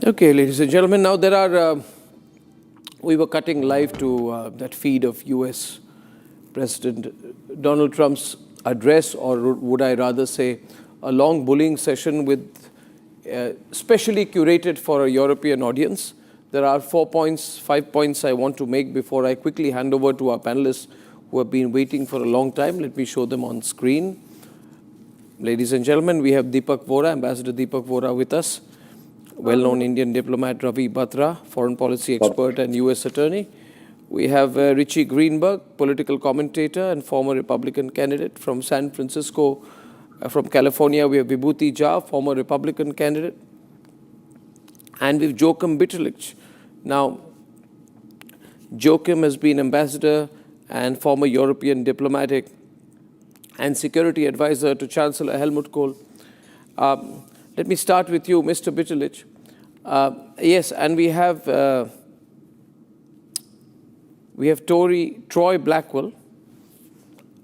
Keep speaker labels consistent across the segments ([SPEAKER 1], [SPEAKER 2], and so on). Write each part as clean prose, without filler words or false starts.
[SPEAKER 1] Okay, ladies and gentlemen, now there are, we were cutting live to that feed of US President Donald Trump's address, or would I rather say a long bullying session with specially curated for a European audience. There are 5 points I want to make before I quickly hand over to our panelists who have been waiting for a long time. Let me show them on screen. Ladies and gentlemen, we have Deepak Vora, Ambassador Deepak Vora with us. Well-known Indian diplomat Ravi Batra, foreign policy expert and US attorney. We have Richie Greenberg, political commentator and former Republican candidate from San Francisco. From California, we have Vibhuti Jha, former Republican candidate. And we have Joachim Bitterlich. Now, Joachim has been ambassador and former European diplomatic and security advisor to Chancellor Helmut Kohl. Let me start with you, Mr. Bitterlich. Yes, and we have Troy Blackwell,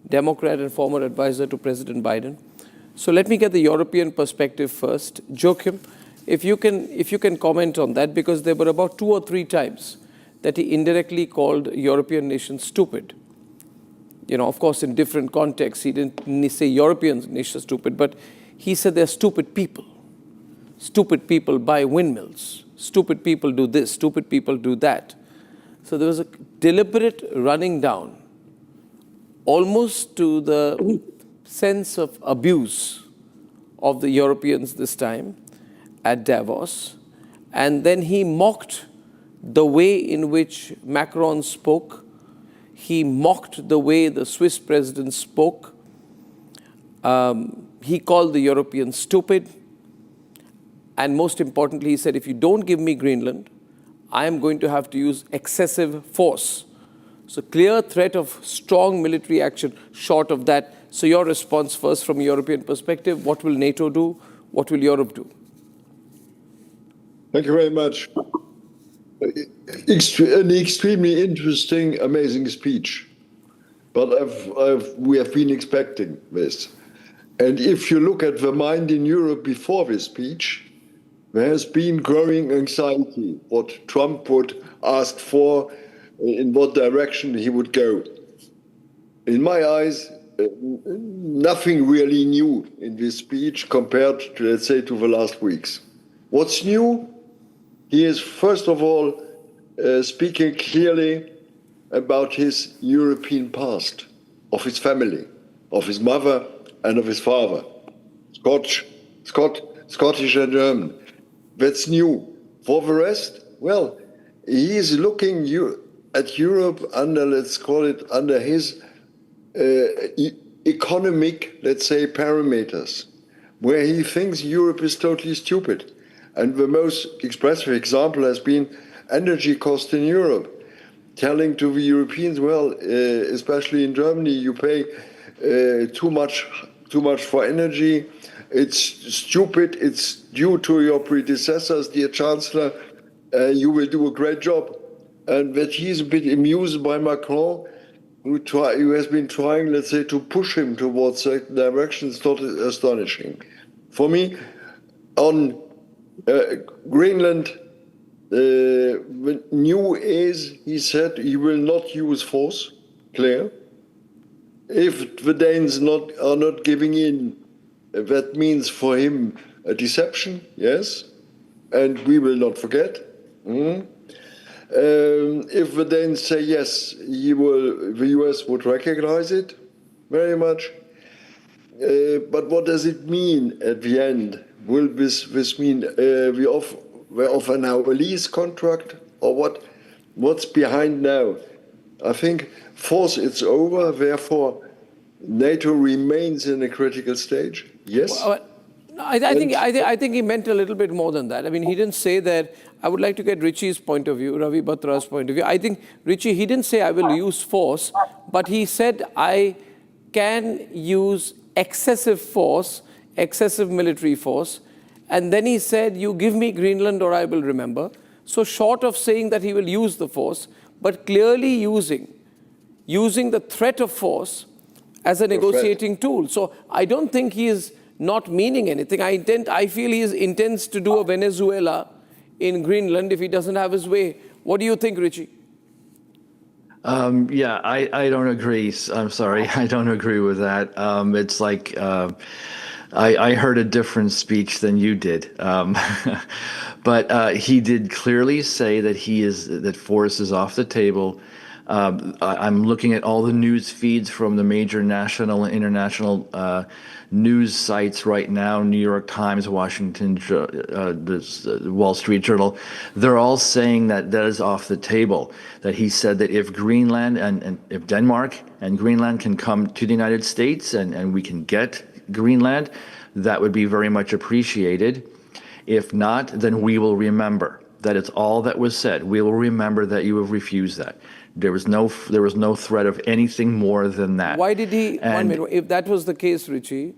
[SPEAKER 1] Democrat and former advisor to President Biden. So let me get the European perspective first. Joachim, if you can comment on that, because there were about 2 or 3 times that he indirectly called European nations stupid. You know, of course, in different contexts, he didn't say European nations stupid, but he said they're stupid people. Stupid people buy windmills. Stupid people do this. Stupid people do that. So there was a deliberate running down, almost to the sense of abuse of the Europeans this time at Davos. And then he mocked the way in which Macron spoke. He mocked the way the Swiss president spoke. He called the Europeans stupid. And most importantly, he said, if you don't give me Greenland, I am going to have to use excessive force. So clear threat of strong military action short of that. So your response first from a European perspective, what will NATO do? What will Europe do?
[SPEAKER 2] Thank you very much. An extremely interesting, amazing speech. But we have been expecting this. And if you look at the mind in Europe before this speech, there has been growing anxiety, what Trump would ask for, in what direction he would go. In my eyes, nothing really new in this speech compared to, let's say, to the last weeks. What's new? He is, first of all, speaking clearly about his European past, of his family, of his mother and of his father, Scottish and German. That's new. For the rest, well, he is looking at Europe under, let's call it, under his economic, let's say, parameters, where he thinks Europe is totally stupid. And the most expressive example has been energy cost in Europe, telling to the Europeans, well, especially in Germany, you pay too much for energy. It's stupid. It's due to your predecessors, dear Chancellor. You will do a great job. And that he's a bit amused by Macron, who has been trying, let's say, to push him towards certain directions, not astonishing. For me, on Greenland, the new is, he said, he will not use force, clear. If the Danes are not giving in, that means for him a deception, yes, and we will not forget. If the Danes say yes, the US would recognize it very much. But what does it mean at the end? Will this mean we offer now a lease contract, or what? What's behind now? I think force, it's over. Therefore, NATO remains in a critical stage. Yes.
[SPEAKER 1] Well, I think he meant a little bit more than that. I mean, he didn't say that. I would like to get Richie's point of view, Ravi Batra's point of view. I think, Richie, he didn't say I will use force, but he said I can use excessive force, excessive military force. And then he said, you give me Greenland or I will remember. So short of saying that he will use the force, but clearly using the threat of force as a negotiating tool. So I don't think he is not meaning anything. I feel he intends to do a Venezuela in Greenland if he doesn't have his way. What do you think, Richie?
[SPEAKER 3] Yeah, I don't agree. I'm sorry, I don't agree with that. It's like I heard a different speech than you did, but he did clearly say that that force is off the table. I'm looking at all the news feeds from the major national and international news sites right now, New York Times, Washington, Wall Street Journal. They're all saying that is off the table, that he said that if Greenland and if Denmark and Greenland can come to the United States and we can get Greenland, that would be very much appreciated. If not, then we will remember. That it's all that was said. We will remember that you have refused that. There was no threat of anything more than that.
[SPEAKER 1] Why did he, one minute, if that was the case, Richie,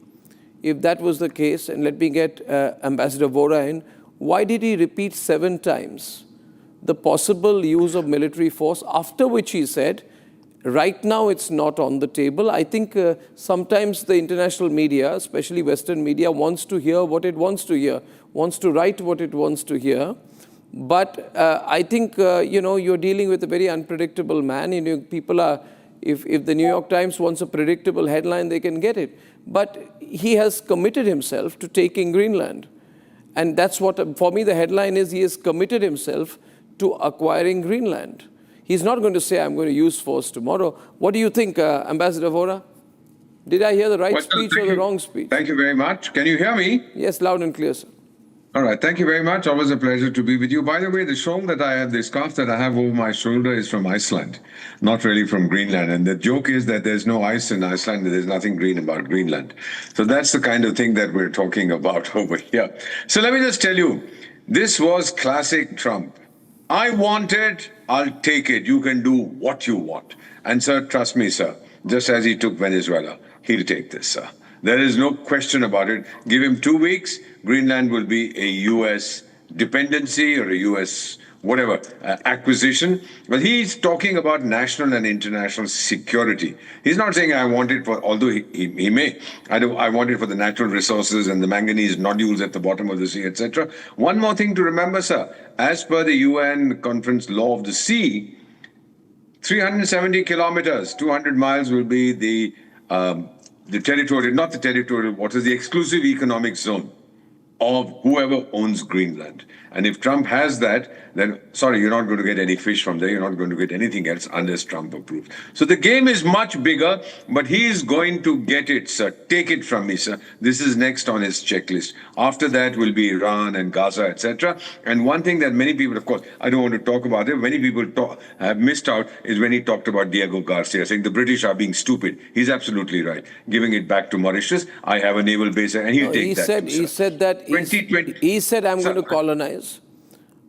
[SPEAKER 1] if that was the case, and let me get Ambassador Vora in, why did he repeat 7 times the possible use of military force, after which he said, right now it's not on the table? I think sometimes the international media, especially Western media, wants to hear what it wants to hear, wants to write what it wants to hear. But I think, you're dealing with a very unpredictable man. People are, if the New York Times wants a predictable headline, they can get it. But he has committed himself to taking Greenland. And that's what, for me, the headline is he has committed himself to acquiring Greenland. He's not going to say, I'm going to use force tomorrow. What do you think, Ambassador Vora? Did I hear the right speech or the wrong speech?
[SPEAKER 4] Thank you very much. Can you hear me?
[SPEAKER 1] Yes, loud and clear, sir.
[SPEAKER 4] All right. Thank you very much. Always a pleasure to be with you. By the way, the shawl that I have, the scarf that I have over my shoulder is from Iceland, not really from Greenland. And the joke is that there's no ice in Iceland, and there's nothing green about Greenland. So that's the kind of thing that we're talking about over here. So let me just tell you, this was classic Trump. I want it, I'll take it. You can do what you want. And sir, trust me, sir, just as he took Venezuela, he'll take this, sir. There is no question about it. Give him 2 weeks, Greenland will be a U.S. dependency or a U.S. whatever acquisition. But he's talking about national and international security. He's not saying I want it for, although he may. I want it for the natural resources and the manganese nodules at the bottom of the sea, etc. One more thing to remember, sir. As per the UN Conference Law of the Sea, 370 kilometers, 200 miles will be the territorial, not the territorial waters, the exclusive economic zone of whoever owns Greenland. And if Trump has that, then, sorry, you're not going to get any fish from there. You're not going to get anything else unless Trump approves. So the game is much bigger, but he is going to get it, sir. Take it from me, sir. This is next on his checklist. After that will be Iran and Gaza, etc. And one thing that many people, of course, I don't want to talk about it, many people have missed out is when he talked about Diego Garcia, saying the British are being stupid. He's absolutely right. Giving it back to Mauritius. I have a naval base, and he'll take that too, sir.
[SPEAKER 1] He said that,
[SPEAKER 4] 2020.
[SPEAKER 1] he said, I'm going to colonize.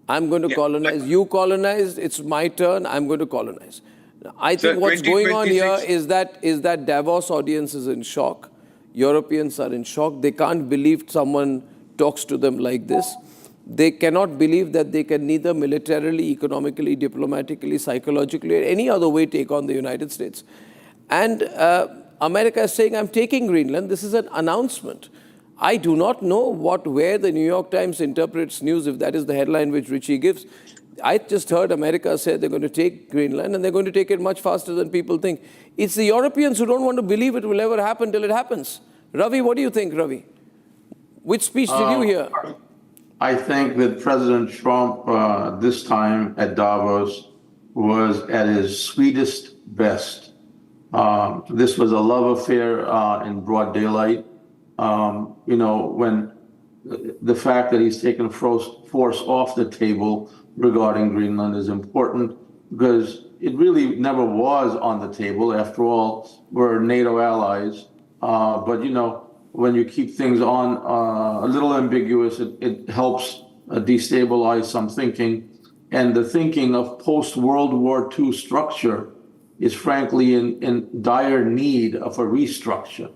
[SPEAKER 1] I'm going to colonize. You colonized. It's my turn. I'm going to colonize. I think what's going on here is that Davos audience is in shock. Europeans are in shock. They can't believe someone talks to them like this. They cannot believe that they can neither militarily, economically, diplomatically, psychologically, or any other way take on the United States. And America is saying, I'm taking Greenland. This is an announcement. I do not know where the New York Times interprets news, if that is the headline which Richie gives. I just heard America say they're going to take Greenland, and they're going to take it much faster than people think. It's the Europeans who don't want to believe it will ever happen till it happens. Ravi, what do you think, Ravi? Which speech did you hear?
[SPEAKER 5] I think that President Trump this time at Davos was at his sweetest best. This was a love affair in broad daylight. When the fact that he's taken force off the table regarding Greenland is important, because it really never was on the table. After all, we're NATO allies. But when you keep things on a little ambiguous, it helps destabilize some thinking. And the thinking of post-World War II structure is frankly in dire need of a restructure.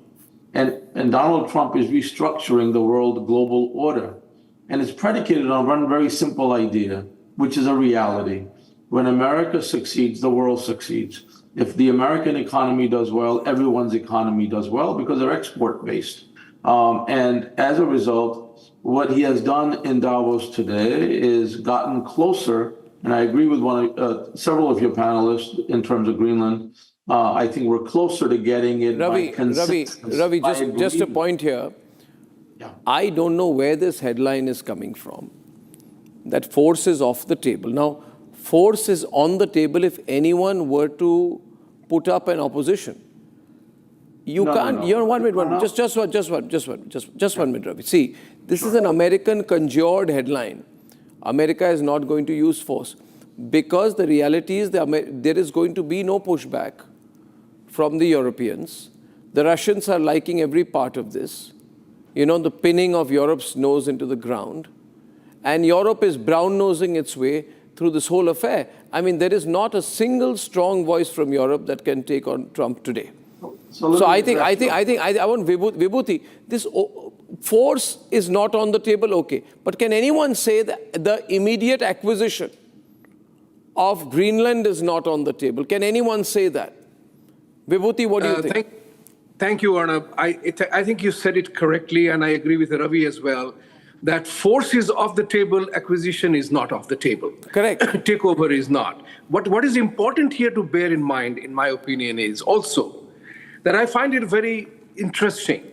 [SPEAKER 5] And Donald Trump is restructuring the world global order. And it's predicated on one very simple idea, which is a reality. When America succeeds, the world succeeds. If the American economy does well, everyone's economy does well because they're export-based. And as a result, what he has done in Davos today is gotten closer, and I agree with several of your panelists in terms of Greenland. I think we're closer to getting it by consensus.
[SPEAKER 1] Ravi, just a point here.
[SPEAKER 5] Yeah.
[SPEAKER 1] I don't know where this headline is coming from, that force is off the table. Now, force is on the table if anyone were to put up an opposition. You can't.
[SPEAKER 5] No.
[SPEAKER 1] You're 1 minute. Just 1 minute, Ravi. See, this is an American conjured headline. America is not going to use force because the reality is there is going to be no pushback from the Europeans. The Russians are liking every part of this. You know, the pinning of Europe's nose into the ground. And Europe is brown-nosing its way through this whole affair. I mean, there is not a single strong voice from Europe that can take on Trump today. So I want Vibhuti, this force is not on the table, okay. But can anyone say that the immediate acquisition of Greenland is not on the table? Can anyone say that? Vibhuti, what do you think?
[SPEAKER 6] Thank you, Arnab. I think you said it correctly, and I agree with Ravi as well, that force is off the table, acquisition is not off the table.
[SPEAKER 1] Correct.
[SPEAKER 6] Takeover is not. What is important here to bear in mind, in my opinion, is also that I find it very interesting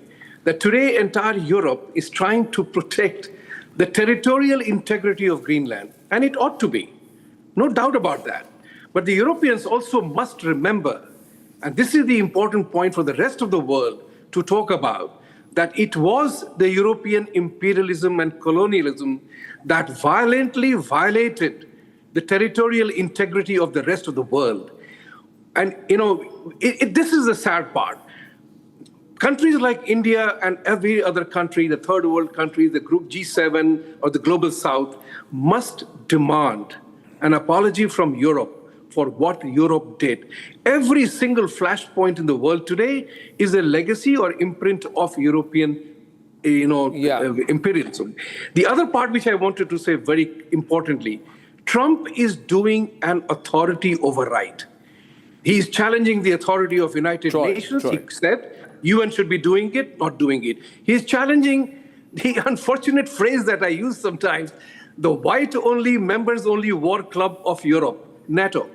[SPEAKER 6] that today entire Europe is trying to protect the territorial integrity of Greenland, and it ought to be, no doubt about that. But the Europeans also must remember, and this is the important point for the rest of the world to talk about, that it was the European imperialism and colonialism that violently violated the territorial integrity of the rest of the world. And, you know, this is the sad part. Countries like India and every other country, the third world countries, the group G7 or the global south, must demand an apology from Europe for what Europe did. Every single flashpoint in the world today is a legacy or imprint of European imperialism. The other part which I wanted to say very importantly, Trump is doing an authority override. He's challenging the authority of United Nations. He said UN should be doing it, not doing it. He's challenging the unfortunate phrase that I use sometimes, the white-only, members-only war club of Europe, NATO.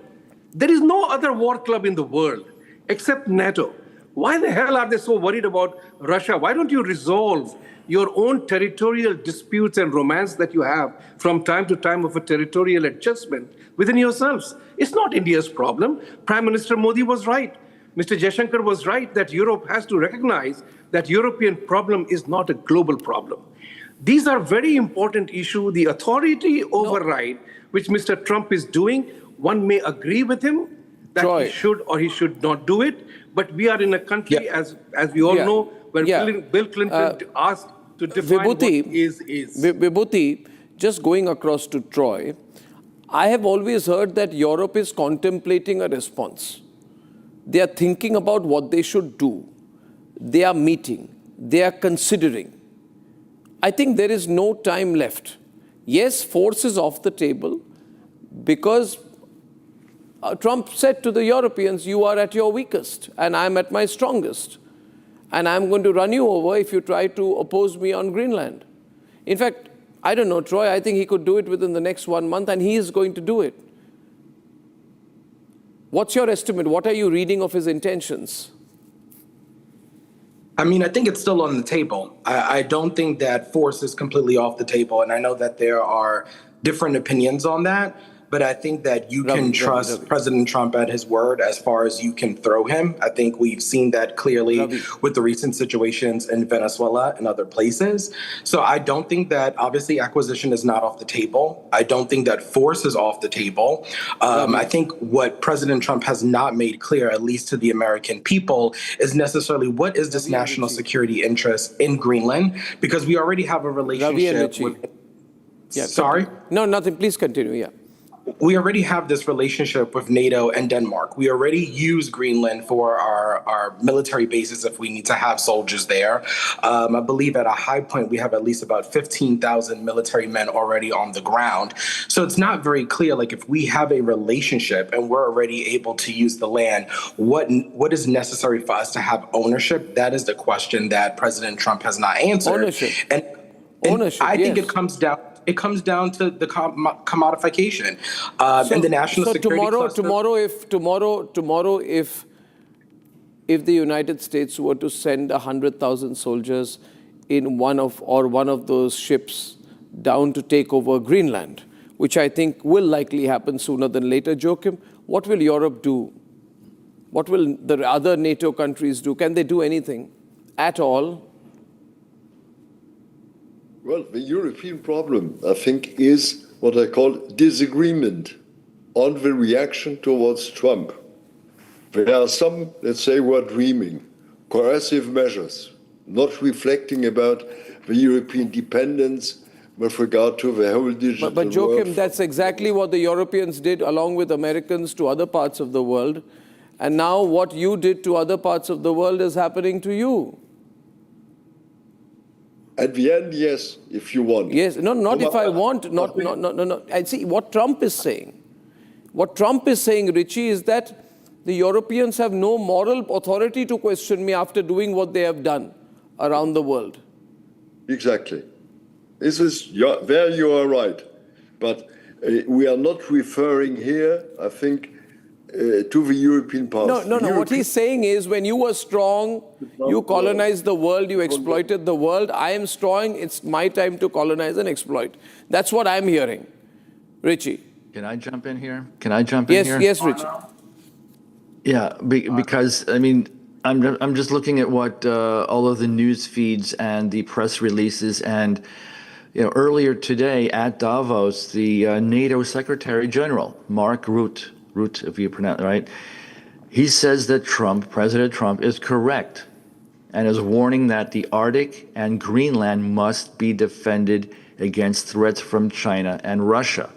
[SPEAKER 6] There is no other war club in the world except NATO. Why the hell are they so worried about Russia? Why don't you resolve your own territorial disputes and romance that you have from time to time of a territorial adjustment within yourselves? It's not India's problem. Prime Minister Modi was right. Mr. Jaishankar was right that Europe has to recognize that European problem is not a global problem. These are very important issues. The authority override, which Mr. Trump is doing, one may agree with him that he should or he should not do it. But we are in a country, as we all know, where Bill Clinton asked to define what is.
[SPEAKER 1] Vibhuti, just going across to Troy, I have always heard that Europe is contemplating a response. They are thinking about what they should do. They are meeting. They are considering. I think there is no time left. Yes, force is off the table because Trump said to the Europeans, you are at your weakest and I'm at my strongest. And I'm going to run you over if you try to oppose me on Greenland. In fact, I don't know, Troy, I think he could do it within the next 1 month, and he is going to do it. What's your estimate? What are you reading of his intentions?
[SPEAKER 7] I mean, I think it's still on the table. I don't think that force is completely off the table. And I know that there are different opinions on that. But I think that you can trust President Trump at his word as far as you can throw him. I think we've seen that clearly with the recent situations in Venezuela and other places. So I don't think that, obviously, acquisition is not off the table. I don't think that force is off the table. I think what President Trump has not made clear, at least to the American people, is necessarily what is this national security interest in Greenland? Because we already have a relationship with... Sorry?
[SPEAKER 1] No, nothing. Please continue,
[SPEAKER 7] We already have this relationship with NATO and Denmark. We already use Greenland for our military bases if we need to have soldiers there. I believe at a high point, we have at least about 15,000 military men already on the ground. So it's not very clear, like if we have a relationship and we're already able to use the land, what is necessary for us to have ownership? That is the question that President Trump has not answered.
[SPEAKER 1] Ownership. Ownership,
[SPEAKER 7] I think
[SPEAKER 1] yes.
[SPEAKER 7] it comes down to the commodification and the national security cluster.
[SPEAKER 1] Tomorrow, if the United States were to send 100,000 soldiers in one of those ships down to take over Greenland, which I think will likely happen sooner than later, Joachim, what will Europe do? What will the other NATO countries do? Can they do anything at all?
[SPEAKER 2] Well, the European problem, I think, is what I call disagreement on the reaction towards Trump. There are some, let's say, who are dreaming, coercive measures, not reflecting about the European dependence with regard to the whole digital
[SPEAKER 1] But Joachim,
[SPEAKER 2] world.
[SPEAKER 1] that's exactly what the Europeans did along with Americans to other parts of the world. And now what you did to other parts of the world is happening to you.
[SPEAKER 2] At the end, yes, if you want.
[SPEAKER 1] Yes, no, not if I want, no. I see what Trump is saying. What Trump is saying, Richie, is that the Europeans have no moral authority to question me after doing what they have done around the world.
[SPEAKER 2] Exactly. This is, there you are right. But we are not referring here, I think, to the European past.
[SPEAKER 1] No. What he's saying is when you were strong, you colonized the world, you exploited the world. I am strong, it's my time to colonize and exploit. That's what I'm hearing. Richie.
[SPEAKER 3] Can I jump in here? Here?
[SPEAKER 1] Yes, Richie.
[SPEAKER 3] Yeah, because, I mean, I'm just looking at what all of the news feeds and the press releases and, earlier today at Davos, the NATO Secretary General, Mark Rutte, if you pronounce it right, he says that President Trump is correct and is warning that the Arctic and Greenland must be defended against threats from China and Russia.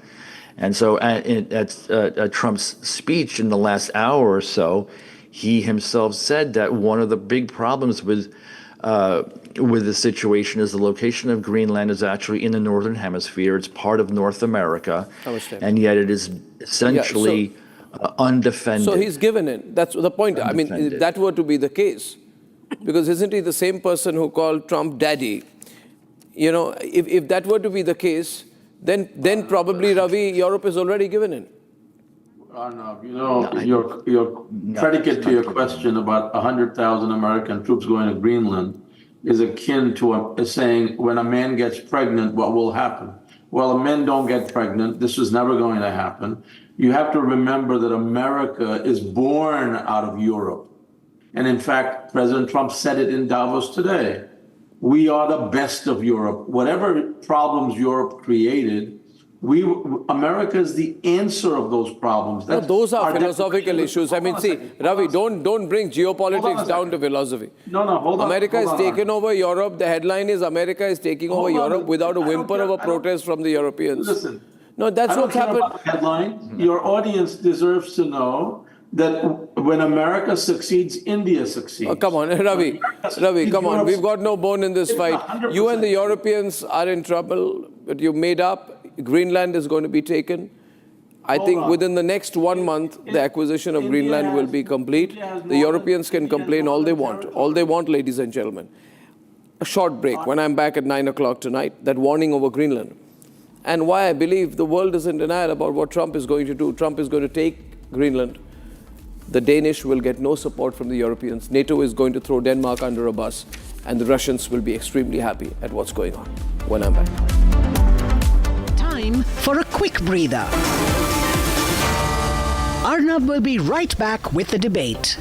[SPEAKER 3] And so at Trump's speech in the last hour or so, he himself said that one of the big problems with the situation is the location of Greenland is actually in the Northern Hemisphere. It's part of North America, and yet it is essentially undefended.
[SPEAKER 1] So he's given in. That's the point. I mean, if that were to be the case, because isn't he the same person who called Trump daddy? If that were to be the case, then probably, Ravi, Europe is already given in.
[SPEAKER 5] Arnab, your predicate to your question about 100,000 American troops going to Greenland is akin to saying when a man gets pregnant, what will happen? Well, men don't get pregnant. This is never going to happen. You have to remember that America is born out of Europe. And in fact, President Trump said it in Davos today. We are the best of Europe. Whatever problems Europe created, America is the answer of those problems.
[SPEAKER 1] Those are philosophical issues. I mean, see, Ravi, don't bring geopolitics down to philosophy.
[SPEAKER 5] Hold on.
[SPEAKER 1] America has taken over Europe. The headline is America is taking over Europe without a whimper of a protest from the Europeans.
[SPEAKER 5] Listen.
[SPEAKER 1] No, that's what's happened.
[SPEAKER 5] Headline. Your audience deserves to know that when America succeeds, India succeeds.
[SPEAKER 1] Oh, come on, Ravi, come on. We've got no bone in this fight. You and the Europeans are in trouble, but you made up. Greenland is going to be taken. I think within the next 1 month, the acquisition of Greenland will be complete. The Europeans can complain all they want. All they want, ladies and gentlemen. A short break when I'm back at 9 o'clock tonight, that warning over Greenland. And why I believe the world is in denial about what Trump is going to do. Trump is going to take Greenland. The Danish will get no support from the Europeans. NATO is going to throw Denmark under a bus. And the Russians will be extremely happy at what's going on when I'm back.
[SPEAKER 8] Time for a quick breather. Arnab will be right back with the debate.